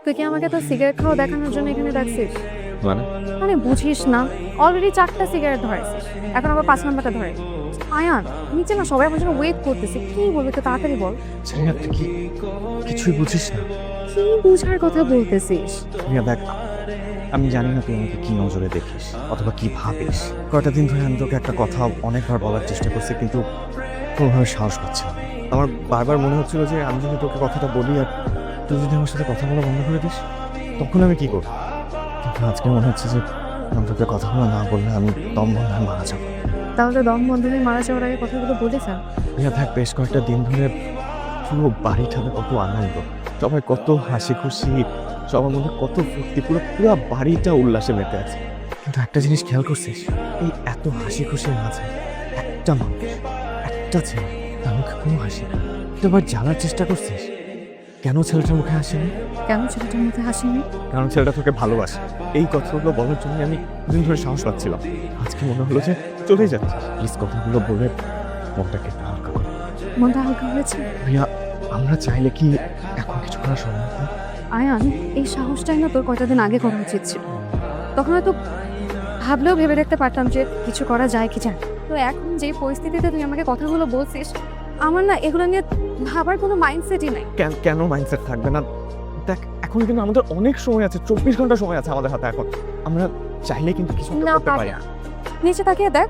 তুই কি আমাকে তো সিগারেট খাওয়া দেখানোর জন্য এখানে ডাকছিস? মানে মানে বুঝিস না, অলরেডি 4টা সিগারেট ধরেছিস, এখন আবার 5 নাম্বারটা ধরে। আয়ান, নিচে না সবাই আমার জন্য ওয়েট করতেছে, কি বলবি তো তাড়াতাড়ি বল। রিয়া, তুই কি কিছুই বুঝিস না? কি বুঝার কথা বলতেছিস? রিয়া দেখ, আমি জানি না তুই আমাকে কি নজরে দেখিস অথবা কি ভাবিস। কয়টা দিন ধরে আমি তোকে একটা কথা অনেকবার বলার চেষ্টা করছি, কিন্তু কোনোভাবে সাহস পাচ্ছি না। আমার বারবার মনে হচ্ছিল যে আমি যদি তোকে কথাটা বলি আর তুই যদি আমার সাথে কথা বলা বন্ধ করে দিস, তখন আমি কি করব। কিন্তু আজকে মনে হচ্ছে যে আমি তোকে কথাগুলো না বললে আমি দম বন্ধ হয়ে মারা যাবো। তাহলে দম বন্ধ হয়ে মারা যাওয়ার আগে কথাগুলো বলে ফেল। রিয়া দেখ, বেশ কয়েকটা দিন ধরে পুরো বাড়িটাতে কত আনন্দ, সবাই কত হাসি খুশি, সবার মধ্যে কত ফুর্তি, পুরো পুরো বাড়িটা উল্লাসে মেতে আছে। কিন্তু একটা জিনিস খেয়াল করছিস, এই এত হাসি খুশির মাঝে একটা মানুষ, একটা ছেলে, তার মুখে কোনো হাসি নেই। তুই আবার জানার চেষ্টা করছিস কেন ছেলেটার মুখে হাসি নেই? কেন ছেলেটার মধ্যে হাসিনি? কারণ ছেলেটা তোকে ভালোবাসে। এই কথাগুলো বলার জন্য আমি দিন ধরে সাহস পাচ্ছিলাম। আজকে মনে হলো যে চলেই যাচ্ছিস। প্লিজ কথাগুলো বলে মনটাকে একটু হালকা কর। মনটা হালকা হয়েছে? রিয়া, আমরা চাইলে কি এখন কিছু করা সম্ভব না? আয়ান, এই সাহসটাই না তোর কয়টা দিন আগে করা উচিত ছিল। তখন হয়তো ভাবলেও ভেবে দেখতে পারতাম যে কিছু করা যায় কি যায়। তো এখন যে পরিস্থিতিতে তুই আমাকে কথাগুলো বলছিস, আমার না এগুলো নিয়ে ভাবার কোনো মাইন্ডসেটই নাই। কেন মাইন্ডসেট থাকবে না? দেখ, এখন কিন্তু আমাদের অনেক সময় আছে, 24 ঘন্টা সময় আছে আমাদের হাতে। এখন আমরা চাইলে কিন্তু কিছু একটা না করতে পারি। পারি না। নিচে তাকিয়ে দেখ,